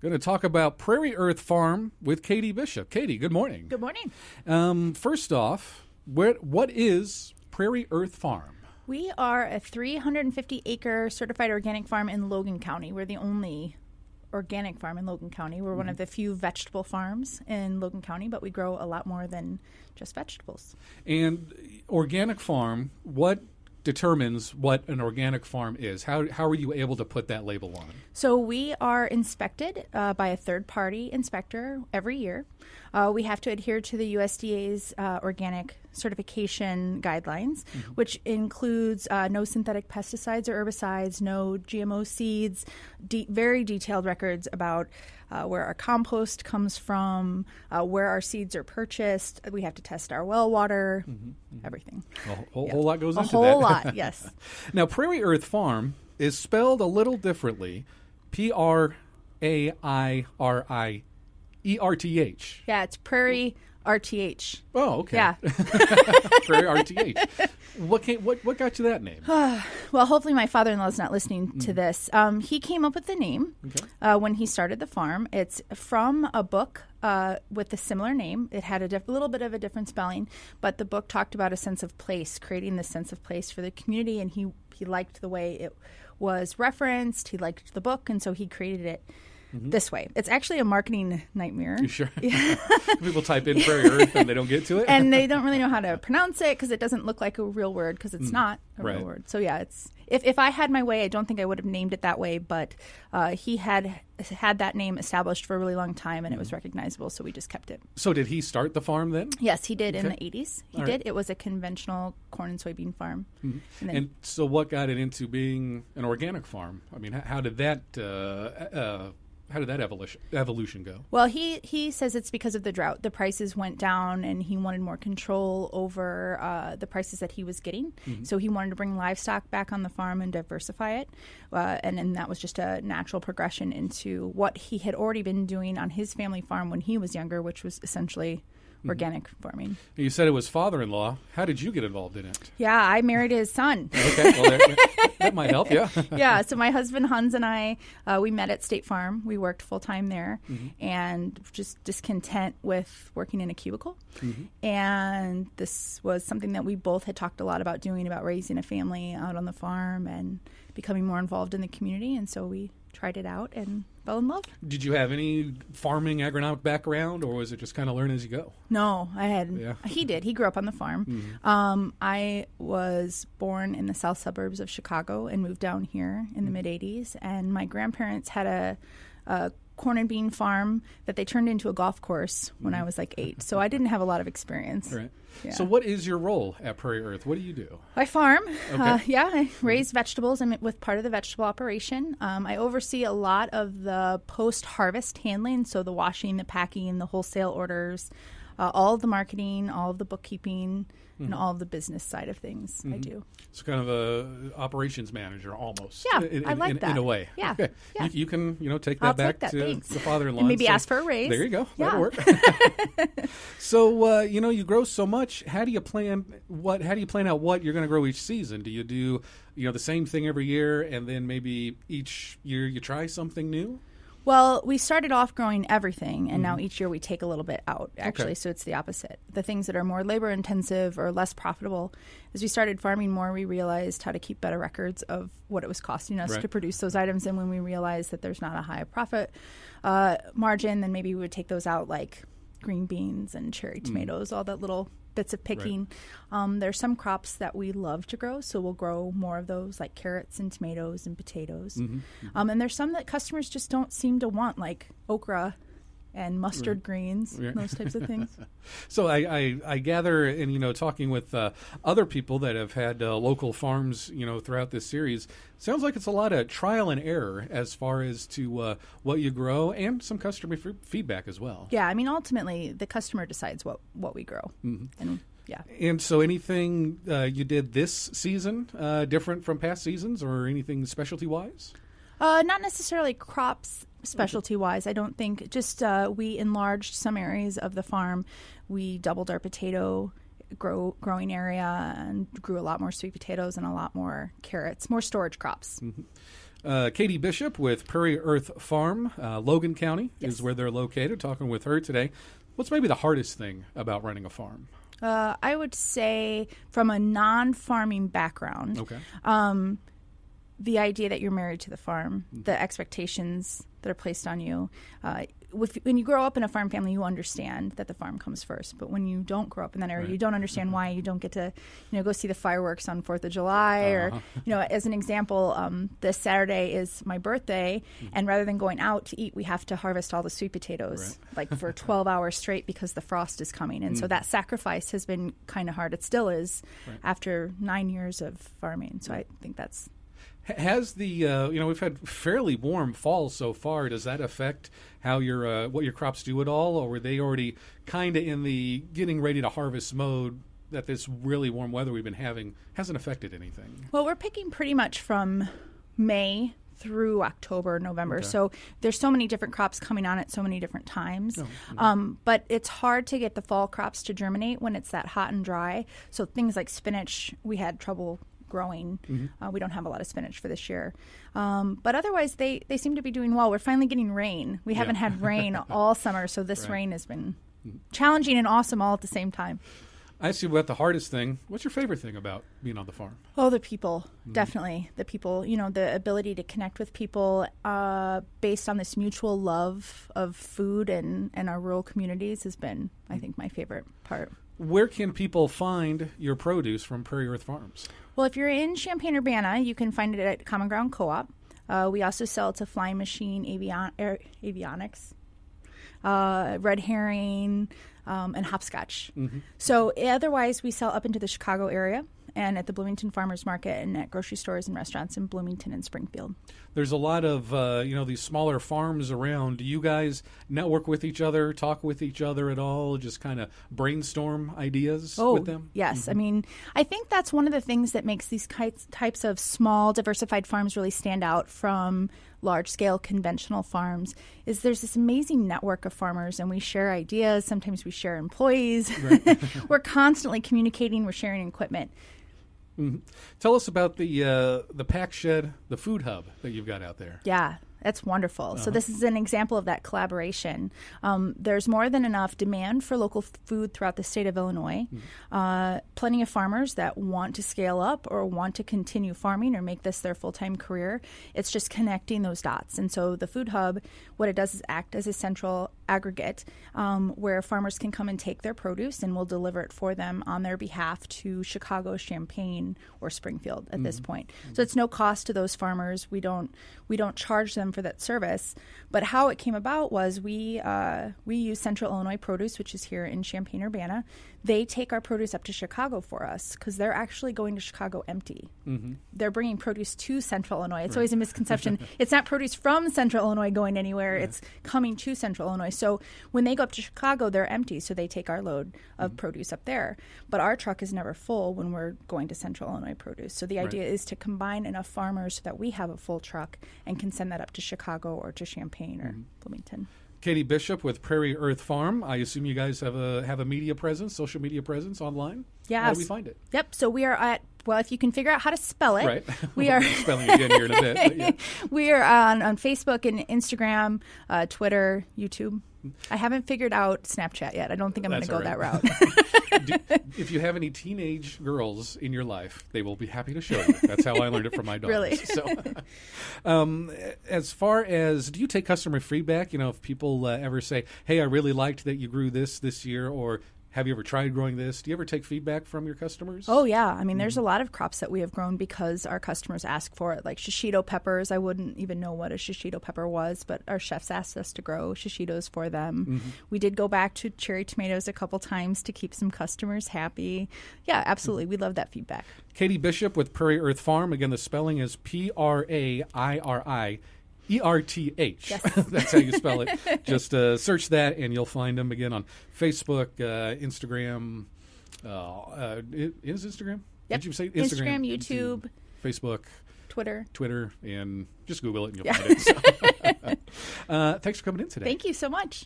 Going to talk about PrairiErth Farm with Katie Bishop. Katie, good morning. Good morning. First off, what is PrairiErth Farm? We are a 350-acre certified organic farm in Logan County. We're the only organic farm in Logan County. We're one of the few vegetable farms in Logan County, but we grow a lot more than just vegetables. And organic farm, what determines what an organic farm is? How are you able to put that label on? So we are inspected by a third-party inspector every year. We have to adhere to the USDA's organic certification guidelines, which includes no synthetic pesticides or herbicides, no GMO seeds, very detailed records about where our compost comes from, where our seeds are purchased. We have to test our well water, everything. A whole lot goes into that. A whole lot, yes. Now, PrairiErth Farm is spelled a little differently. PrairiErth. Yeah, it's PrairiERth. Oh, okay. Yeah. PrairiErth. What got you that name? Well, hopefully my father-in-law is not listening to this. He came up with the name when he started the farm. It's from a book with a similar name. It had a little bit of a different spelling, but the book talked about a sense of place, creating this sense of place for the community, and he liked the way it was referenced. He liked the book, and so he created it this way. It's actually a marketing nightmare. You sure? Yeah. People type in PrairiErth and they don't get to it? And they don't really know how to pronounce it because it doesn't look like a real word because it's not a real word. So yeah, it's if I had my way, I don't think I would have named it that way, but he had that name established for a really long time and it was recognizable, so we just kept it. So did he start the farm then? Yes, he did in the 80s. He did. It was a conventional corn and soybean farm. And so what got it into being an organic farm? I mean, how did that evolution go? Well, he says it's because of the drought. The prices went down, and he wanted more control over the prices that he was getting. So he wanted to bring livestock back on the farm and diversify it. And that was just a natural progression into what he had already been doing on his family farm when he was younger, which was essentially organic farming. You said it was father-in-law. How did you get involved in it? Yeah, I married his son. Okay, well, that might help, yeah. Yeah, so my husband Hans and I, we met at State Farm. We worked full-time there and just discontent with working in a cubicle. And this was something that we both had talked a lot about doing, about raising a family out on the farm and becoming more involved in the community. And so we tried it out and fell in love. Did you have any farming agronomic background, or was it just kind of learn as you go? No, I had. Yeah. He did. He grew up on the farm. I was born in the south suburbs of Chicago and moved down here in the mid-'80s. And my grandparents had a corn and bean farm that they turned into a golf course when I was like 8. So I didn't have a lot of experience. Right. Yeah. So what is your role at PrairiErth? What do you do? I farm. Okay. I raise vegetables. I'm with part of the vegetable operation. I oversee a lot of the post-harvest handling, so the washing, the packing, the wholesale orders, all of the marketing, all of the bookkeeping, and all of the business side of things I do. So kind of a operations manager almost. Yeah, I like that. In a way. Yeah. Okay. Yeah. You can take that back to the father-in-law. And maybe ask for a raise. There you go. Yeah. That'll work. So, you grow so much. How do you plan out what you're going to grow each season? Do you do, the same thing every year, and then maybe each year you try something new? Well, we started off growing everything, and now each year we take a little bit out, actually, so it's the opposite. The things that are more labor-intensive or less profitable, as we started farming more, we realized how to keep better records of what it was costing us to produce those items, and when we realized that there's not a high profit margin, then maybe we would take those out, like green beans and cherry tomatoes, all that little bits of picking. There's some crops that we love to grow, so we'll grow more of those, like carrots and tomatoes and potatoes. And there's some that customers just don't seem to want, like okra and mustard greens, those types of things. So I gather, and talking with other people that have had local farms, throughout this series, sounds like it's a lot of trial and error as far as to what you grow, and some customer feedback as well. Yeah, I mean, ultimately the customer decides what we grow. And yeah. And so anything you did this season different from past seasons, or anything specialty wise? Not necessarily crops specialty-wise, I don't think. Just we enlarged some areas of the farm. We doubled our potato growing area and grew a lot more sweet potatoes and a lot more carrots, more storage crops. Katie Bishop with PrairiErth Farm, Logan County is where they're located. Talking with her today. What's maybe the hardest thing about running a farm? I would say from a non-farming background, the idea that you're married to the farm, the expectations that are placed on you. When you grow up in a farm family, you understand that the farm comes first. But when you don't grow up in that area, you don't understand why you don't get to, go see the fireworks on 4th of July. Or, as an example, this Saturday is my birthday, and rather than going out to eat, we have to harvest all the sweet potatoes like for 12 hours straight because the frost is coming. And so that sacrifice has been kind of hard. It still is after 9 years of farming. So I think that's... Has the we've had fairly warm fall so far. Does that affect how what your crops do at all, or were they already kind of in the getting ready to harvest mode that this really warm weather we've been having hasn't affected anything? Well, we're picking pretty much from May through October, November. So there's so many different crops coming on at so many different times. But it's hard to get the fall crops to germinate when it's that hot and dry. So things like spinach, we had trouble growing. We don't have a lot of spinach for this year. But otherwise, they seem to be doing well. We're finally getting rain. We haven't had rain all summer, so this rain has been challenging and awesome all at the same time. I see what the hardest thing. What's your favorite thing about being on the farm? Oh, the people. Definitely. The people, the ability to connect with people based on this mutual love of food and our rural communities has been, I think, my favorite part. Where can people find your produce from PrairiErth Farms? Well, if you're in Champaign-Urbana, you can find it at Common Ground Co-op. We also sell to Flying Machine Avionics, Red Herring, and Hopscotch. So otherwise, we sell up into the Chicago area and at the Bloomington Farmers Market and at grocery stores and restaurants in Bloomington and Springfield. There's a lot of, these smaller farms around. Do you guys network with each other, talk with each other at all, just kind of brainstorm ideas with them? Yes. I mean, I think that's one of the things that makes these types of small, diversified farms really stand out from large-scale conventional farms is there's this amazing network of farmers, and we share ideas. Sometimes we share employees. We're constantly communicating. We're sharing equipment. Tell us about the pack shed, the food hub that you've got out there. Yeah, that's wonderful. So this is an example of that collaboration. There's more than enough demand for local food throughout the state of Illinois. Plenty of farmers that want to scale up or want to continue farming or make this their full-time career. It's just connecting those dots. And so the food hub, what it does is act as a central aggregate where farmers can come and take their produce, and we'll deliver it for them on their behalf to Chicago, Champaign, or Springfield at this point. So it's no cost to those farmers. We don't charge them for that service. But how it came about was we use Central Illinois Produce, which is here in Champaign-Urbana. They take our produce up to Chicago for us because they're actually going to Chicago empty. They're bringing produce to Central Illinois. It's always a misconception. It's not produce from Central Illinois going anywhere. It's coming to Central Illinois. So when they go up to Chicago, they're empty. So they take our load of produce up there. But our truck is never full when we're going to Central Illinois Produce. So the idea is to combine enough farmers so that we have a full truck and can send that up to Chicago or to Champaign or Bloomington. Katie Bishop with PrairiErth Farm. I assume you guys have a media presence, social media presence online? Yes. How do we find it? Yep. So we are at, well, if you can figure out how to spell it. Right. We are spelling again here in a bit. But we are on Facebook and Instagram, Twitter, YouTube. I haven't figured out Snapchat yet. I don't think I'm going to go that route. If you have any teenage girls in your life, they will be happy to show you. That's how I learned it from my daughters. Really? So, as far as, do you take customer feedback? If people ever say, hey, I really liked that you grew this year, or have you ever tried growing this? Do you ever take feedback from your customers? Oh, yeah. I mean, there's a lot of crops that we have grown because our customers ask for it, like shishito peppers. I wouldn't even know what a shishito pepper was, but our chefs asked us to grow shishitos for them. We did go back to cherry tomatoes a couple times to keep some customers happy. Yeah, absolutely. We love that feedback. Katie Bishop with PrairiErth Farm. Again, the spelling is PrairiErth. Yes. That's how you spell it. Just search that, and you'll find them again on Facebook, Instagram. Is Instagram? Yep. Did you say Instagram, YouTube, Facebook, Twitter, and just Google it, and you'll find it. So. Thanks for coming in today. Thank you so much.